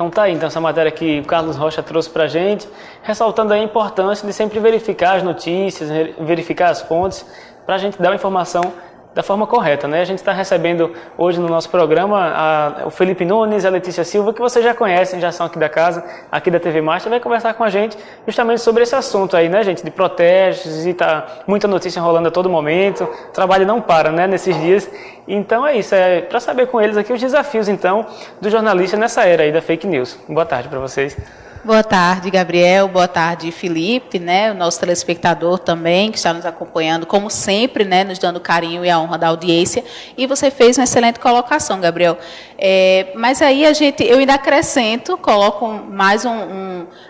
Então tá aí, então essa matéria que o Carlos Rocha trouxe pra gente, ressaltando a importância de sempre verificar as notícias, verificar as fontes, para a gente dar uma informação da forma correta, né? A gente está recebendo hoje no nosso programa o Felipe Nunes e a Letícia Silva, que vocês já conhecem, já são aqui da casa, aqui da TV Master, vai conversar com a gente justamente sobre esse assunto aí, né, gente, de protestos, e tá muita notícia rolando a todo momento, o trabalho não para, né, nesses dias. Então é isso, é para saber com eles aqui os desafios, então, do jornalista nessa era aí da fake news. Boa tarde para vocês. Boa tarde, Gabriel. Boa tarde, Felipe, né? O nosso telespectador também, que está nos acompanhando, como sempre, né? Nos dando carinho e a honra da audiência. E você fez uma excelente colocação, Gabriel. Mas aí eu ainda acrescento, coloco mais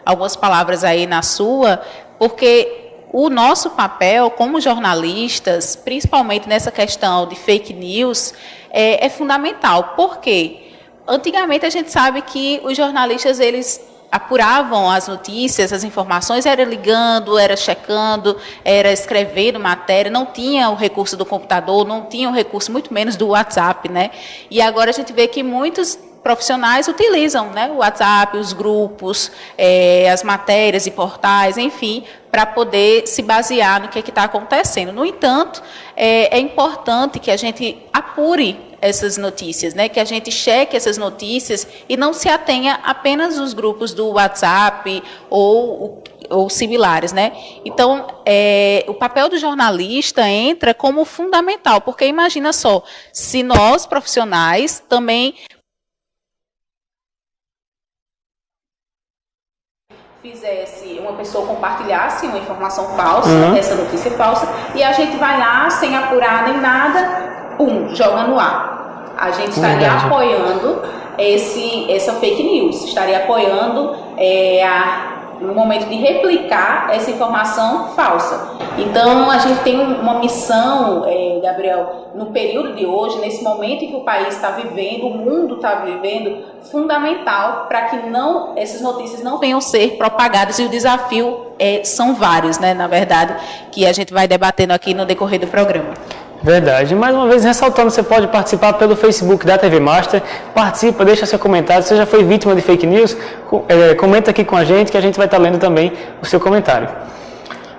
algumas palavras aí na sua, porque o nosso papel como jornalistas, principalmente nessa questão de fake news, é fundamental. Por quê? Antigamente a gente sabe que os jornalistas, eles apuravam as notícias, as informações, era ligando, era checando, era escrevendo matéria, não tinha o recurso do computador, não tinha o recurso, muito menos do WhatsApp, né? E agora a gente vê que muitos profissionais utilizam, né, o WhatsApp, os grupos, as matérias e portais, enfim, para poder se basear no que está acontecendo. No entanto, é importante que a gente apure essas notícias, né, que a gente cheque essas notícias e não se atenha apenas aos grupos do WhatsApp ou similares, né? Então, o papel do jornalista entra como fundamental, porque imagina só, se nós, profissionais, também uma pessoa compartilhasse uma informação falsa, essa notícia falsa, e a gente vai lá sem apurar nem nada, joga no ar. A gente estaria apoiando essa fake news, estaria apoiando no momento de replicar essa informação falsa. Então, a gente tem uma missão, Gabriel, no período de hoje, nesse momento em que o país está vivendo, o mundo está vivendo, fundamental para que essas notícias não venham ser propagadas, e o desafio são vários, né, na verdade, que a gente vai debatendo aqui no decorrer do programa. Verdade. Mais uma vez, ressaltando, você pode participar pelo Facebook da TV Master, participa, deixa seu comentário, você já foi vítima de fake news, comenta aqui com a gente que a gente vai estar lendo também o seu comentário.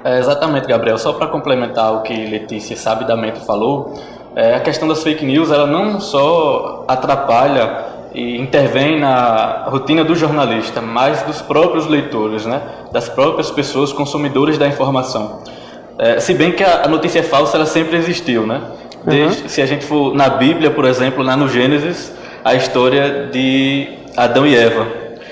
Exatamente, Gabriel. Só para complementar o que Letícia sabidamente falou, a questão das fake news, ela não só atrapalha e intervém na rotina do jornalista, mas dos próprios leitores, né? Das próprias pessoas consumidoras da informação. Se bem que a notícia falsa ela sempre existiu, né? Se a gente for na Bíblia, por exemplo, lá no Gênesis, a história de Adão e Eva.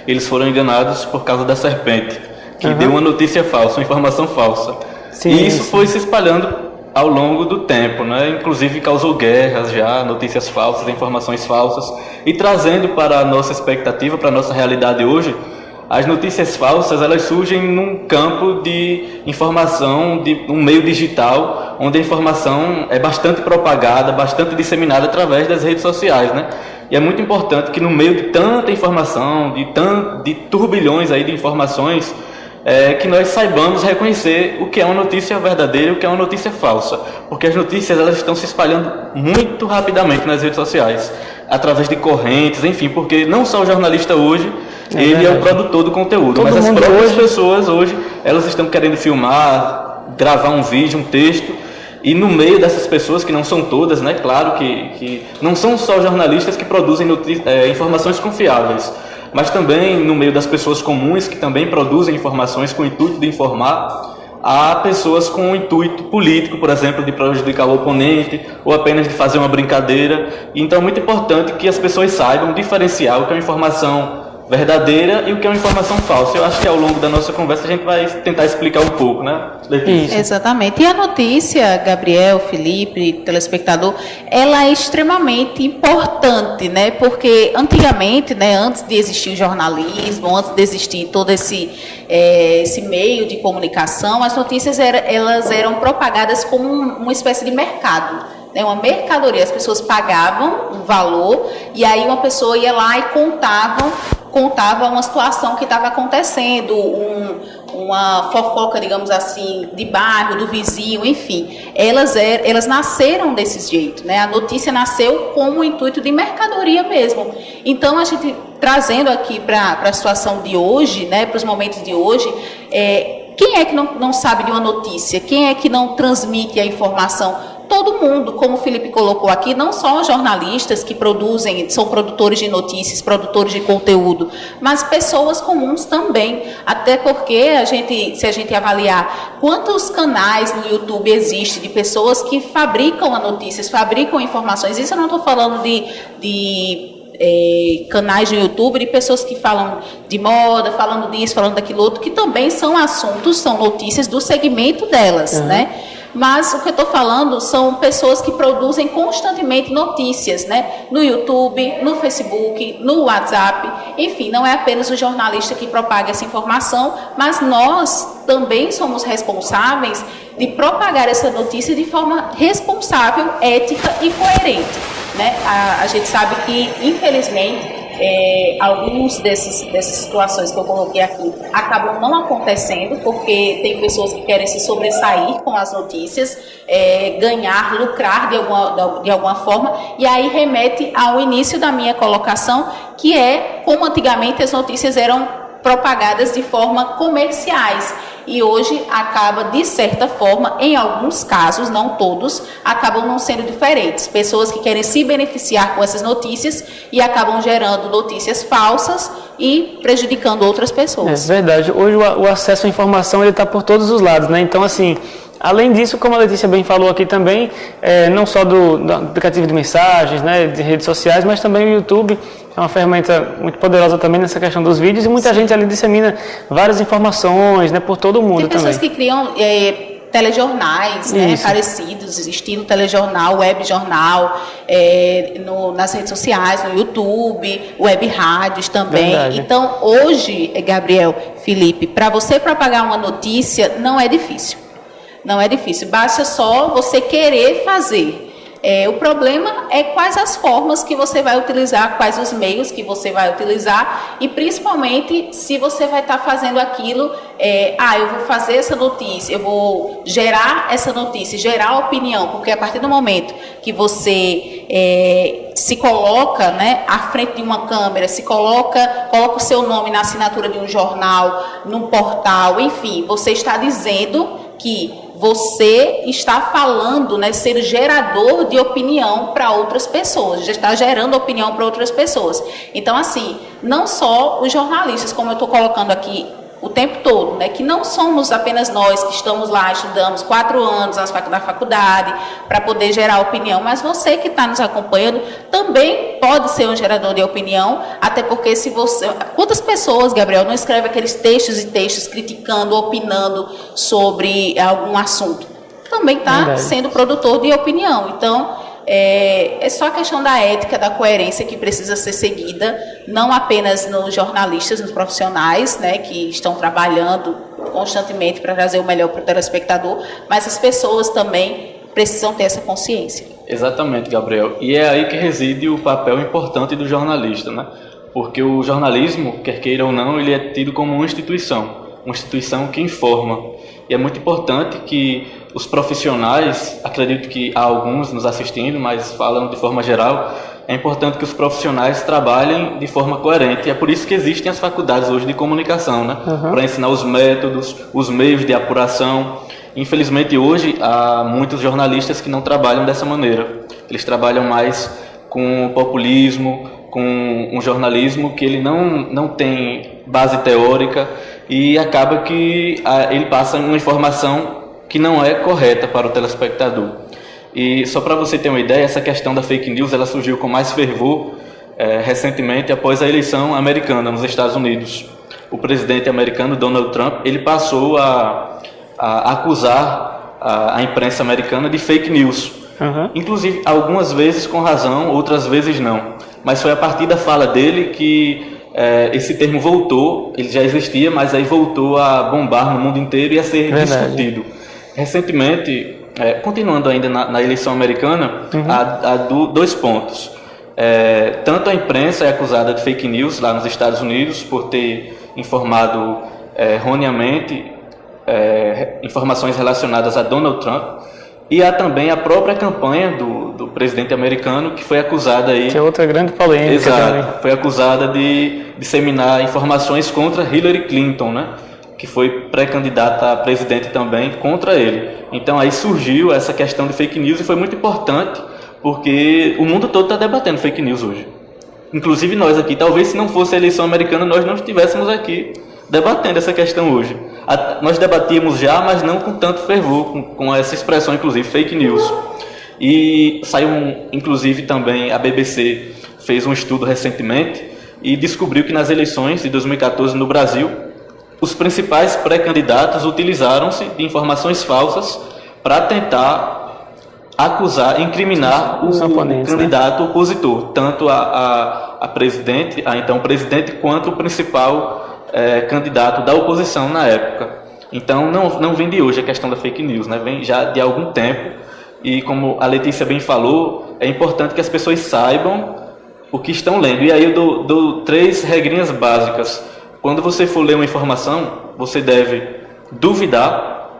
Eles foram enganados por causa da serpente, que deu uma notícia falsa, uma informação falsa. Sim, e isso foi se espalhando ao longo do tempo, né? Inclusive causou guerras já, notícias falsas, informações falsas, e trazendo para a nossa expectativa, para a nossa realidade hoje, as notícias falsas, elas surgem num campo de informação, de um meio digital, onde a informação é bastante propagada, bastante disseminada através das redes sociais, né? E é muito importante que no meio de tanta informação, de turbilhões aí de informações, que nós saibamos reconhecer o que é uma notícia verdadeira e o que é uma notícia falsa. Porque as notícias, elas estão se espalhando muito rapidamente nas redes sociais, através de correntes, enfim, porque não só o jornalista hoje, ele é o produtor do conteúdo, mas as próprias pessoas hoje, elas estão querendo filmar, gravar um vídeo, um texto, e no meio dessas pessoas, que não são todas, né, claro que não são só jornalistas que produzem informações confiáveis, mas também no meio das pessoas comuns que também produzem informações com o intuito de informar, há pessoas com o intuito político, por exemplo, de prejudicar o oponente ou apenas de fazer uma brincadeira. Então é muito importante que as pessoas saibam diferenciar o que é uma informação verdadeira e o que é uma informação falsa. Eu acho que ao longo da nossa conversa a gente vai tentar explicar um pouco, né? Isso. Exatamente. E a notícia, Gabriel, Felipe, telespectador, ela é extremamente importante, né? Porque antigamente, né, antes de existir o jornalismo, antes de existir todo esse meio de comunicação, as notícias elas eram propagadas como uma espécie de mercado. Uma mercadoria, as pessoas pagavam um valor e aí uma pessoa ia lá e contava contava uma situação que estava acontecendo, uma fofoca, digamos assim, de bairro, do vizinho, enfim. Elas nasceram desse jeito, né? A notícia nasceu com o intuito de mercadoria mesmo. Então, a gente trazendo aqui para a situação de hoje, né, para os momentos de hoje, quem é que não sabe de uma notícia? Quem é que não transmite a informação? Todo mundo, como o Felipe colocou aqui, não só os jornalistas que são produtores de notícias, produtores de conteúdo, mas pessoas comuns também. Até porque, se a gente avaliar quantos canais no YouTube existem de pessoas que fabricam notícias, fabricam informações, isso eu não estou falando de canais no YouTube, de pessoas que falam de moda, falando disso, falando daquilo outro, que também são assuntos, são notícias do segmento delas, né? Mas o que eu estou falando são pessoas que produzem constantemente notícias, né? No YouTube, no Facebook, no WhatsApp, enfim, não é apenas o jornalista que propaga essa informação, mas nós também somos responsáveis de propagar essa notícia de forma responsável, ética e coerente, né? A gente sabe que, infelizmente, alguns dessas situações que eu coloquei aqui acabam não acontecendo, porque tem pessoas que querem se sobressair com as notícias, ganhar, lucrar de alguma forma, e aí remete ao início da minha colocação, que é como antigamente as notícias eram propagadas de forma comerciais. E hoje acaba, de certa forma, em alguns casos, não todos, acabam não sendo diferentes. Pessoas que querem se beneficiar com essas notícias e acabam gerando notícias falsas e prejudicando outras pessoas. É verdade. Hoje o acesso à informação está por todos os lados, né? Então, assim, além disso, como a Letícia bem falou aqui também, não só do aplicativo de mensagens, né, de redes sociais, mas também o YouTube é uma ferramenta muito poderosa também nessa questão dos vídeos, e muita gente ali dissemina várias informações, né, por todo o mundo também. Tem pessoas que criam telejornais, né, parecidos, estilo telejornal, web jornal, nas redes sociais, no YouTube, web rádios também. Verdade. Então, hoje, Gabriel, Felipe, para você propagar uma notícia, não é difícil. Não é difícil, basta só você querer fazer. O problema é quais as formas que você vai utilizar, quais os meios que você vai utilizar, e principalmente se você vai estar fazendo aquilo, eu vou fazer essa notícia, eu vou gerar essa notícia, gerar opinião, porque a partir do momento que você se coloca, né, à frente de uma câmera, coloca o seu nome na assinatura de um jornal, num portal, enfim, você está dizendo que você está falando, né, ser gerador de opinião para outras pessoas, já está gerando opinião para outras pessoas. Então, assim, não só os jornalistas, como eu estou colocando aqui o tempo todo, né, que não somos apenas nós que estamos lá, estudamos 4 anos na faculdade para poder gerar opinião, mas você que está nos acompanhando também pode ser um gerador de opinião, até porque quantas pessoas, Gabriel, não escreve aqueles textos e textos criticando, opinando sobre algum assunto? Também está sendo produtor de opinião. Então, é só a questão da ética, da coerência que precisa ser seguida, não apenas nos jornalistas, nos profissionais, né, que estão trabalhando constantemente para trazer o melhor para o telespectador, mas as pessoas também precisam ter essa consciência. Exatamente, Gabriel. E é aí que reside o papel importante do jornalista, né? Porque o jornalismo, quer queira ou não, ele é tido como uma instituição que informa. E é muito importante que os profissionais, acredito que há alguns nos assistindo, mas falando de forma geral, é importante que os profissionais trabalhem de forma coerente. E é por isso que existem as faculdades hoje de comunicação, né? Para ensinar os métodos, os meios de apuração. Infelizmente, hoje, há muitos jornalistas que não trabalham dessa maneira. Eles trabalham mais com populismo, com um jornalismo que ele não tem base teórica, e acaba que ele passa uma informação que não é correta para o telespectador. E só para você ter uma ideia, essa questão da fake news ela surgiu com mais fervor recentemente após a eleição americana nos Estados Unidos. O presidente americano Donald Trump ele passou a acusar a imprensa americana de fake news. Inclusive, algumas vezes com razão, outras vezes não. Mas foi a partir da fala dele que esse termo voltou, ele já existia, mas aí voltou a bombar no mundo inteiro e a ser discutido. Recentemente, continuando ainda na eleição americana, há 2 pontos. Tanto a imprensa é acusada de fake news lá nos Estados Unidos por ter informado erroneamente informações relacionadas a Donald Trump, e há também a própria campanha do presidente americano, que foi acusada aí... Que é outra grande polêmica. Exato, também. foi acusada de disseminar informações contra Hillary Clinton, né? Que foi pré-candidata a presidente também contra ele. Então aí surgiu essa questão de fake news, e foi muito importante, porque o mundo todo está debatendo fake news hoje. Inclusive nós aqui, talvez se não fosse a eleição americana, nós não estivéssemos aqui debatendo essa questão hoje. Nós debatíamos já, mas não com tanto fervor, com essa expressão, inclusive, fake news. E saiu, inclusive, também a BBC fez um estudo recentemente e descobriu que nas eleições de 2014 no Brasil, os principais pré-candidatos utilizaram-se de informações falsas para tentar acusar, incriminar o candidato opositor, tanto a presidente, a então presidente, quanto o principal candidato da oposição na época. Então não vem de hoje a questão da fake news, né? Vem já de algum tempo, e como a Letícia bem falou, é importante que as pessoas saibam o que estão lendo. E aí eu dou 3 regrinhas básicas. Quando você for ler uma informação, você deve duvidar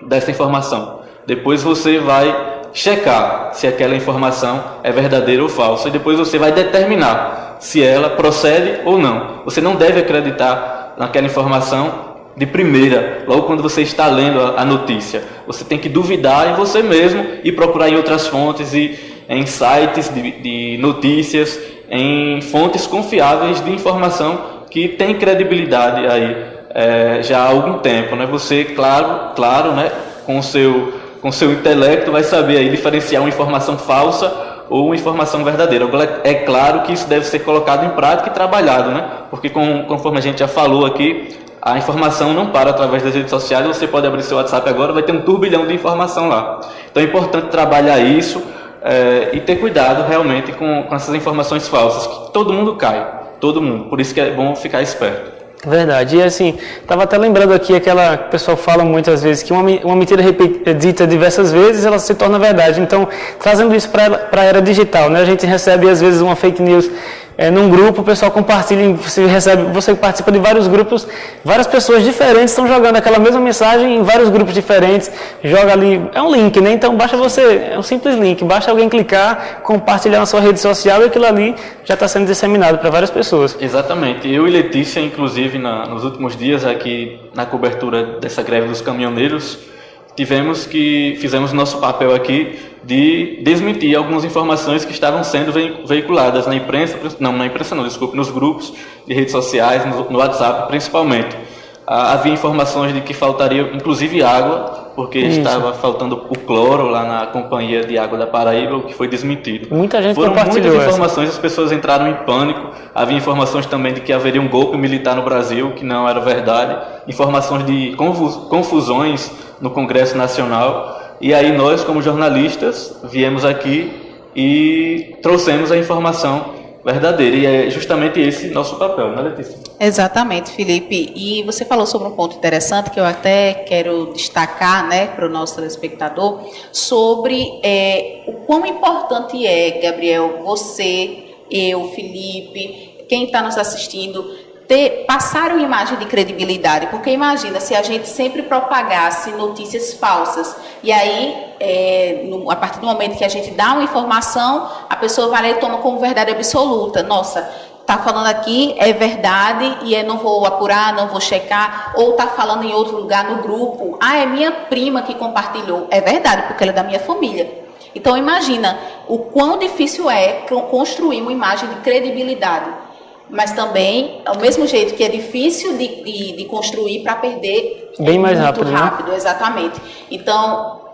dessa informação. Depois você vai checar se aquela informação é verdadeira ou falsa, e depois você vai determinar se ela procede ou não. Você não deve acreditar naquela informação de primeira, logo quando você está lendo a notícia. Você tem que duvidar em você mesmo e procurar em outras fontes, e em sites de notícias, em fontes confiáveis de informação que tem credibilidade aí já há algum tempo, né? Você, claro, né, com o seu intelecto vai saber aí diferenciar uma informação falsa ou uma informação verdadeira. É claro que isso deve ser colocado em prática e trabalhado, né? Porque conforme a gente já falou aqui, a informação não para através das redes sociais. Você pode abrir seu WhatsApp agora, vai ter um turbilhão de informação lá. Então é importante trabalhar isso e ter cuidado realmente com essas informações falsas, que todo mundo cai, todo mundo. Por isso que é bom ficar esperto. Verdade. E assim, estava até lembrando aqui aquela que o pessoal fala muitas vezes, que uma mentira dita diversas vezes, ela se torna verdade. Então, trazendo isso para a era digital, né? A gente recebe às vezes uma fake news num grupo, o pessoal compartilha, você participa de vários grupos, várias pessoas diferentes estão jogando aquela mesma mensagem em vários grupos diferentes, joga ali, é um link, né? Então é um simples link, basta alguém clicar, compartilhar na sua rede social, e aquilo ali já está sendo disseminado para várias pessoas. Exatamente. Eu e Letícia, inclusive, nos últimos dias aqui na cobertura dessa greve dos caminhoneiros, fizemos nosso papel aqui de desmentir algumas informações que estavam sendo veiculadas na imprensa, nos grupos de redes sociais, no WhatsApp principalmente. Havia informações de que faltaria inclusive água, porque estava faltando o cloro lá na Companhia de Água da Paraíba, o que foi desmentido. Muita gente Foram compartilhou muitas informações, as pessoas entraram em pânico. Havia informações também de que haveria um golpe militar no Brasil, que não era verdade. Informações de confusões no Congresso Nacional. E aí nós, como jornalistas, viemos aqui e trouxemos a informação verdadeira. E é justamente esse nosso papel, né, Letícia? Exatamente, Felipe. E você falou sobre um ponto interessante que eu até quero destacar, né, para o nosso telespectador, sobre o quão importante é, Gabriel, você, eu, Felipe, quem está nos assistindo, passar uma imagem de credibilidade, porque imagina se a gente sempre propagasse notícias falsas, e aí, a partir do momento que a gente dá uma informação, a pessoa vai lá e toma como verdade absoluta. Nossa, está falando aqui, é verdade, e eu não vou apurar, não vou checar, ou está falando em outro lugar no grupo, é minha prima que compartilhou. É verdade, porque ela é da minha família. Então imagina o quão difícil é construir uma imagem de credibilidade. Mas também, ao mesmo jeito que é difícil de construir, para perder bem mais muito rápido, né? Exatamente. Então,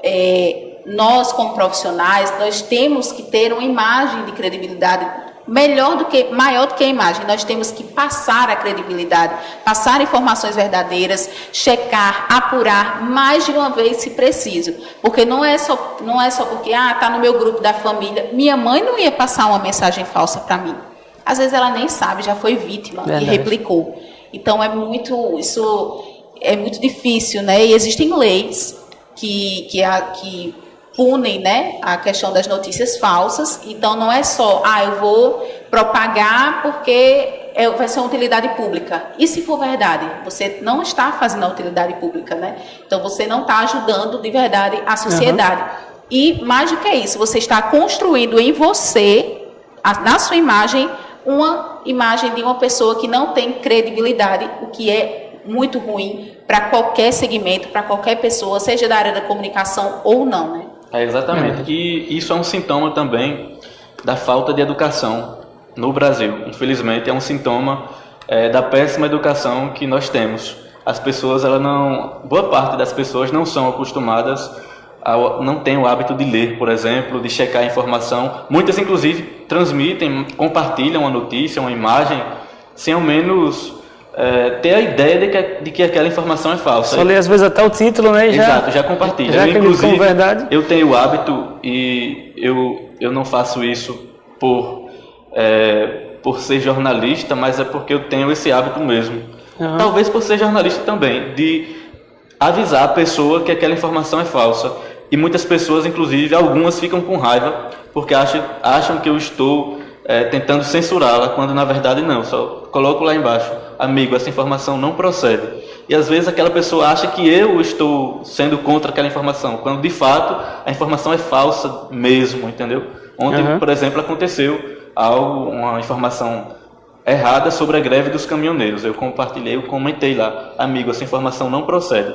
nós como profissionais, nós temos que ter uma imagem de credibilidade maior do que a imagem. Nós temos que passar a credibilidade, passar informações verdadeiras, checar, apurar mais de uma vez se preciso. Porque não é só porque está no meu grupo da família. Minha mãe não ia passar uma mensagem falsa para mim. Às vezes ela nem sabe, já foi vítima. Verdade. E replicou. Então isso é muito difícil, né? E existem leis que punem, né, a questão das notícias falsas. Então, não é só, eu vou propagar porque vai ser uma utilidade pública. E se for verdade? Você não está fazendo a utilidade pública, né? Então, você não está ajudando de verdade a sociedade. E, mais do que isso, você está construindo em você, na sua imagem, uma imagem de uma pessoa que não tem credibilidade, o que é muito ruim para qualquer segmento, para qualquer pessoa, seja da área da comunicação ou não, né? Exatamente. E isso é um sintoma também da falta de educação no Brasil. Infelizmente, é um sintoma da péssima educação que nós temos. As pessoas, boa parte das pessoas não são acostumadas, não tem o hábito de ler, por exemplo, de checar a informação. Muitas, inclusive, transmitem, compartilham a notícia, uma imagem, sem ao menos ter a ideia de que aquela informação é falsa. Só lê às vezes até o título, né? Exato, já compartilha. Já inclusive, verdade. Eu tenho o hábito e eu não faço isso por ser jornalista, mas é porque eu tenho esse hábito mesmo. Talvez por ser jornalista também, de avisar a pessoa que aquela informação é falsa. E muitas pessoas, inclusive, algumas ficam com raiva porque acham que eu estou tentando censurá-la, quando na verdade não. Só coloco lá embaixo: amigo, essa informação não procede. E às vezes aquela pessoa acha que eu estou sendo contra aquela informação, quando de fato a informação é falsa mesmo, entendeu? Ontem, por exemplo, aconteceu uma informação errada sobre a greve dos caminhoneiros. Eu comentei lá: amigo, essa informação não procede.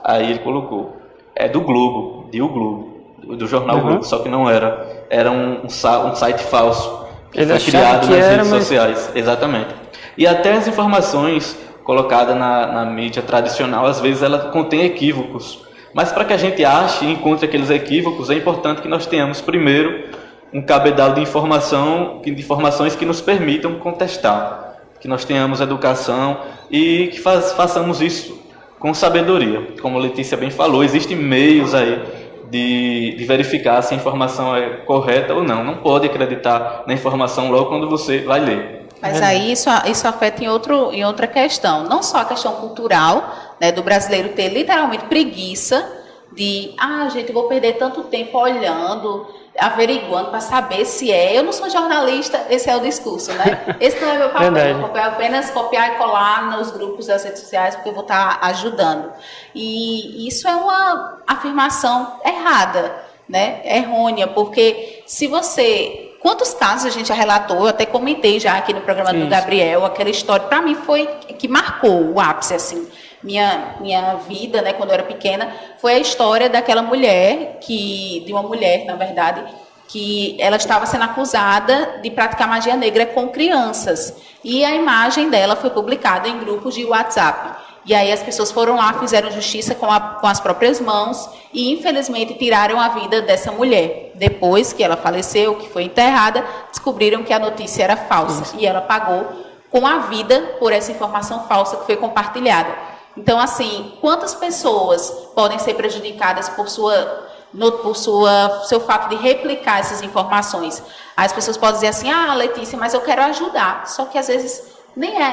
Aí ele colocou: é do Globo, de O Globo, do jornal Globo, só que não era. Era um site falso, que foi criado nas redes sociais. Exatamente. E até as informações colocadas na mídia tradicional, às vezes ela contém equívocos. Mas para que a gente ache e encontre aqueles equívocos, é importante que nós tenhamos primeiro um cabedal de informações que nos permitam contestar, que nós tenhamos educação e que façamos isso com sabedoria. Como a Letícia bem falou, existem meios aí de verificar se a informação é correta ou não. Não pode acreditar na informação logo quando você vai ler. Mas aí isso afeta em outra questão. Não só a questão cultural, né, do brasileiro ter literalmente preguiça de, gente, eu vou perder tanto tempo olhando, averiguando para saber se é. Eu não sou jornalista, esse é o discurso, né? Esse não é meu papel. Meu papel é apenas copiar e colar nos grupos das redes sociais, porque eu vou estar ajudando. E isso é uma afirmação errada, né? Errônea, porque se você... Quantos casos a gente já relatou, eu até comentei já aqui no programa do Gabriel, aquela história, para mim foi que marcou o ápice, assim, minha vida, né, quando eu era pequena, foi a história daquela mulher, de uma mulher, na verdade, que ela estava sendo acusada de praticar magia negra com crianças, e a imagem dela foi publicada em grupos de WhatsApp. E aí as pessoas foram lá, fizeram justiça com as próprias mãos e, infelizmente, tiraram a vida dessa mulher. Depois que ela faleceu, que foi enterrada, descobriram que a notícia era falsa. E ela pagou com a vida por essa informação falsa que foi compartilhada. Então, assim, quantas pessoas podem ser prejudicadas por seu fato de replicar essas informações? As pessoas podem dizer assim: Letícia, mas eu quero ajudar. Só que, às vezes...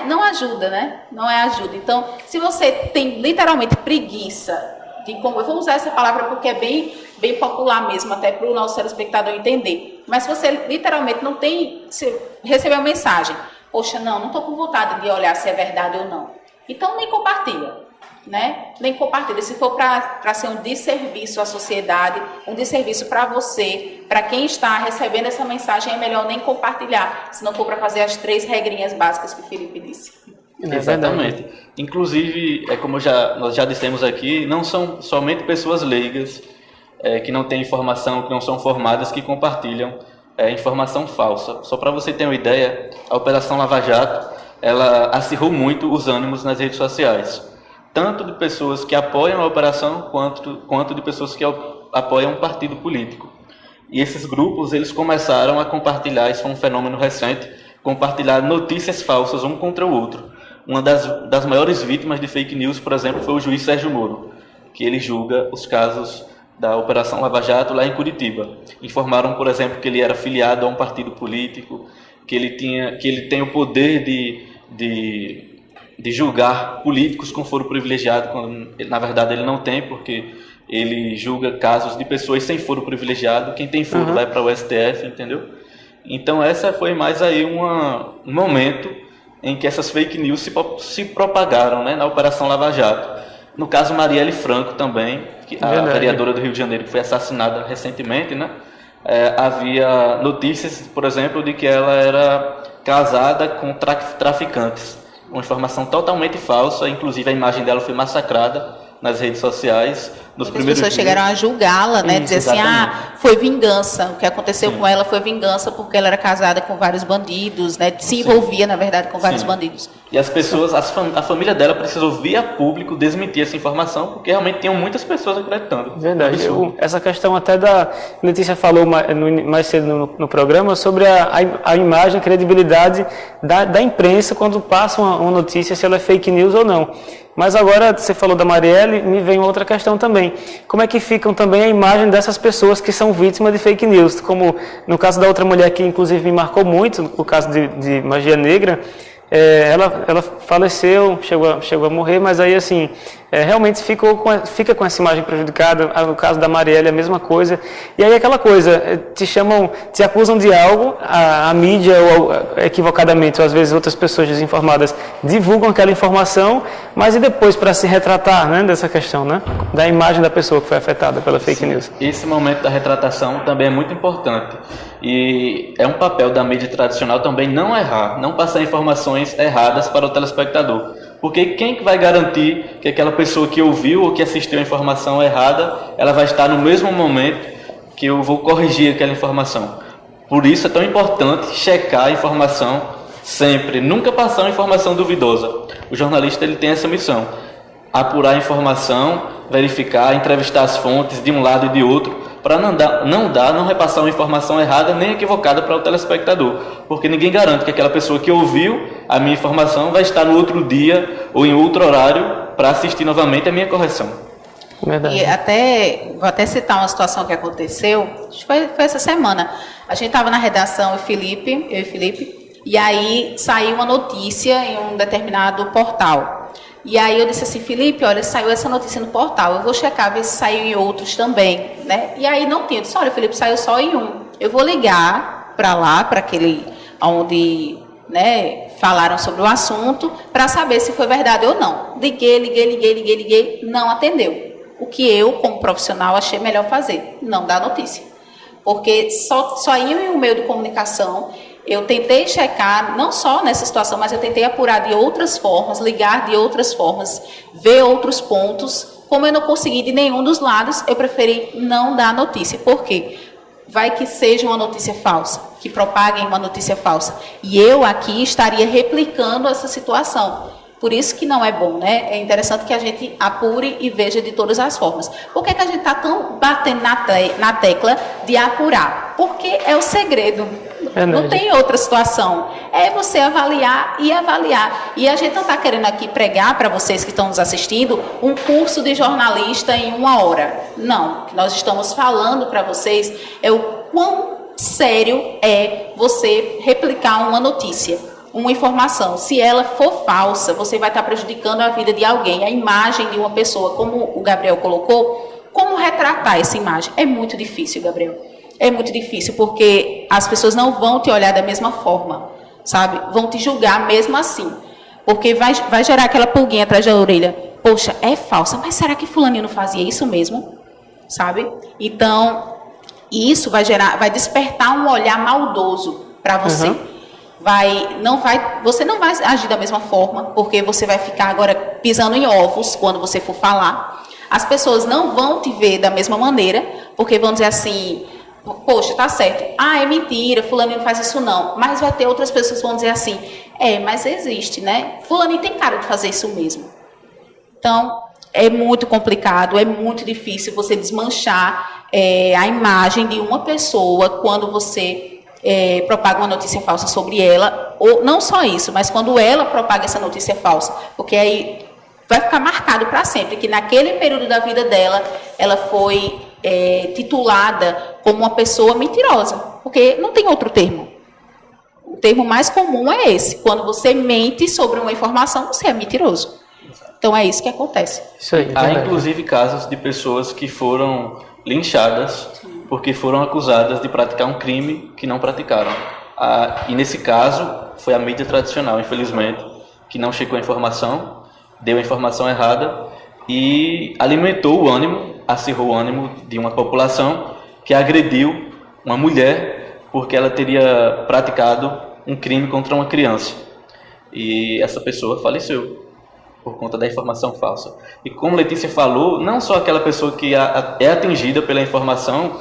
não ajuda, né? Não é ajuda. Então, se você tem literalmente preguiça eu vou usar essa palavra porque é bem popular mesmo, até para o nosso telespectador entender. Mas se você literalmente não tem, se recebeu uma mensagem, poxa, não estou com vontade de olhar se é verdade ou não. Então, nem compartilha, né? Nem compartilha. Se for para ser um desserviço à sociedade, um desserviço para você, para quem está recebendo essa mensagem, é melhor nem compartilhar, se não for para fazer as 3 regrinhas básicas que o Felipe disse. Exatamente. Inclusive, como nós já dissemos aqui, não são somente pessoas leigas, que não têm informação, que não são formadas, que compartilham informação falsa. Só para você ter uma ideia, a Operação Lava Jato, ela acirrou muito os ânimos nas redes sociais. Tanto de pessoas que apoiam a operação, quanto de pessoas que apoiam um partido político. E esses grupos, eles começaram a compartilhar, isso foi um fenômeno recente, compartilhar notícias falsas um contra o outro. Uma das maiores vítimas de fake news, por exemplo, foi o juiz Sérgio Moro, que ele julga os casos da Operação Lava Jato lá em Curitiba. Informaram, por exemplo, que ele era filiado a um partido político, que ele tem o poder de julgar políticos com foro privilegiado, quando na verdade ele não tem, porque ele julga casos de pessoas sem foro privilegiado, quem tem foro vai para o STF, entendeu? Então essa foi mais aí um momento em que essas fake news se propagaram, né, na Operação Lava Jato. No caso Marielle Franco também, a vereadora do Rio de Janeiro que foi assassinada recentemente, né? Havia notícias, por exemplo, de que ela era casada com traficantes. Uma informação totalmente falsa, inclusive a imagem dela foi massacrada nas redes sociais. As pessoas chegaram a julgá-la, né? Dizer assim, foi vingança. O que aconteceu com ela foi vingança porque ela era casada com vários bandidos, né? Se envolvia, na verdade, com vários bandidos. E as pessoas, a família dela precisou via público desmentir essa informação, porque realmente tinham muitas pessoas acreditando. Verdade. Essa questão até Letícia falou mais cedo no programa sobre a imagem, a credibilidade da imprensa quando passa uma notícia, se ela é fake news ou não. Mas agora, você falou da Marielle, me vem outra questão também. Como é que ficam também a imagem dessas pessoas que são vítimas de fake news? Como no caso da outra mulher que, inclusive, me marcou muito, o caso de Magia Negra, ela faleceu, chegou a morrer, mas aí, assim, realmente fica com essa imagem prejudicada. No caso da Marielle, a mesma coisa. E aí, aquela coisa, te acusam de algo, a mídia, ou equivocadamente, ou às vezes outras pessoas desinformadas, divulgam aquela informação, mas e depois para se retratar, né, dessa questão, né, da imagem da pessoa que foi afetada pela fake news? Esse momento da retratação também é muito importante. E é um papel da mídia tradicional também não errar, não passar informações erradas para o telespectador. Porque quem vai garantir que aquela pessoa que ouviu ou que assistiu a informação errada, ela vai estar no mesmo momento que eu vou corrigir aquela informação? Por isso é tão importante checar a informação sempre, nunca passar uma informação duvidosa. O jornalista ele tem essa missão: apurar a informação, verificar, entrevistar as fontes de um lado e de outro, para não repassar uma informação errada nem equivocada para o telespectador, porque ninguém garante que aquela pessoa que ouviu a minha informação vai estar no outro dia ou em outro horário para assistir novamente a minha correção. Verdade. E vou até citar uma situação que aconteceu, foi essa semana. A gente estava na redação, eu e Felipe, e aí saiu uma notícia em um determinado portal. E aí eu disse assim, Felipe, olha, saiu essa notícia no portal, eu vou checar, ver se saiu em outros também, né? E aí não tinha, eu disse, olha, Felipe, saiu só em um. Eu vou ligar para lá, para aquele onde, né, falaram sobre o assunto, para saber se foi verdade ou não. Liguei, não atendeu. O que eu, como profissional, achei melhor fazer, não dar notícia. Porque só eu e o meio de comunicação, eu tentei checar, não só nessa situação, mas eu tentei apurar de outras formas, ligar de outras formas, ver outros pontos. Como eu não consegui de nenhum dos lados, eu preferi não dar notícia. Por quê? Vai que seja uma notícia falsa, que propaguem uma notícia falsa. E eu aqui estaria replicando essa situação. Por isso que não é bom, né? É interessante que a gente apure e veja de todas as formas. Por que a gente está tão batendo na tecla de apurar? Porque é o segredo. Não tem outra situação. É você avaliar e avaliar. E a gente não está querendo aqui pregar para vocês que estão nos assistindo um curso de jornalista em 1 hora. Não. O que nós estamos falando para vocês é o quão sério é você replicar uma notícia, uma informação. Se ela for falsa, você vai estar prejudicando a vida de alguém, a imagem de uma pessoa, como o Gabriel colocou. Como retratar essa imagem? É muito difícil, Gabriel. É muito difícil, porque as pessoas não vão te olhar da mesma forma, sabe? Vão te julgar mesmo assim. Porque vai gerar aquela pulguinha atrás da orelha. Poxa, é falsa, mas será que fulaninho não fazia isso mesmo? Sabe? Então, isso vai despertar um olhar maldoso para você. Você não vai agir da mesma forma, porque você vai ficar agora pisando em ovos quando você for falar. As pessoas não vão te ver da mesma maneira, porque vão dizer assim, poxa, tá certo, é mentira, fulaninho não faz isso não. Mas vai ter outras pessoas que vão dizer assim, mas existe, né? Fulaninho tem cara de fazer isso mesmo. Então, é muito complicado, é muito difícil você desmanchar a imagem de uma pessoa quando você propaga uma notícia falsa sobre ela, ou não só isso, mas quando ela propaga essa notícia falsa, porque aí vai ficar marcado para sempre que naquele período da vida dela, ela foi titulada como uma pessoa mentirosa, porque não tem outro termo. O termo mais comum é esse: quando você mente sobre uma informação, você é mentiroso. Então é isso que acontece. Isso aí. Há inclusive casos de pessoas que foram linchadas porque foram acusadas de praticar um crime que não praticaram. E nesse caso foi a mídia tradicional, infelizmente, que não checou a informação, deu a informação errada e alimentou o ânimo, acirrou o ânimo de uma população que agrediu uma mulher porque ela teria praticado um crime contra uma criança. E essa pessoa faleceu por conta da informação falsa. E como Letícia falou, não só aquela pessoa que é atingida pela informação,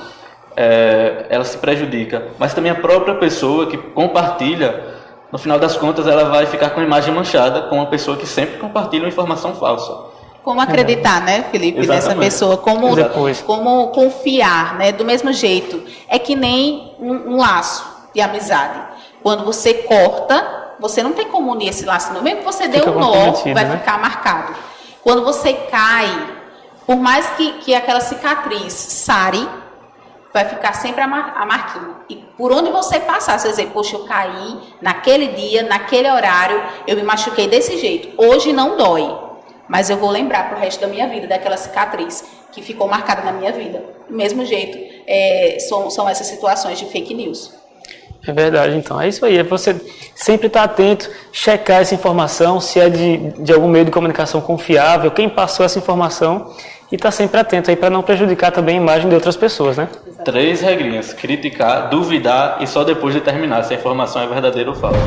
ela se prejudica, mas também a própria pessoa que compartilha, no final das contas ela vai ficar com a imagem manchada com uma pessoa que sempre compartilha uma informação falsa. Como acreditar, né, Felipe, nessa pessoa? Como confiar, né? Do mesmo jeito. É que nem um laço de amizade. Quando você corta, você não tem como unir esse laço. No mesmo que você dê um nó, vai ficar marcado. Quando você cai, por mais que aquela cicatriz sare, vai ficar sempre a marquinha. E por onde você passar, você dizer, poxa, eu caí naquele dia, naquele horário, eu me machuquei desse jeito. Hoje não dói, mas eu vou lembrar pro resto da minha vida daquela cicatriz que ficou marcada na minha vida. Do mesmo jeito, são essas situações de fake news. É verdade, então. É isso aí. É você sempre estar atento, checar essa informação, se é de algum meio de comunicação confiável, quem passou essa informação, e estar sempre atento aí para não prejudicar também a imagem de outras pessoas, né? 3 regrinhas: criticar, duvidar e só depois determinar se a informação é verdadeira ou falsa.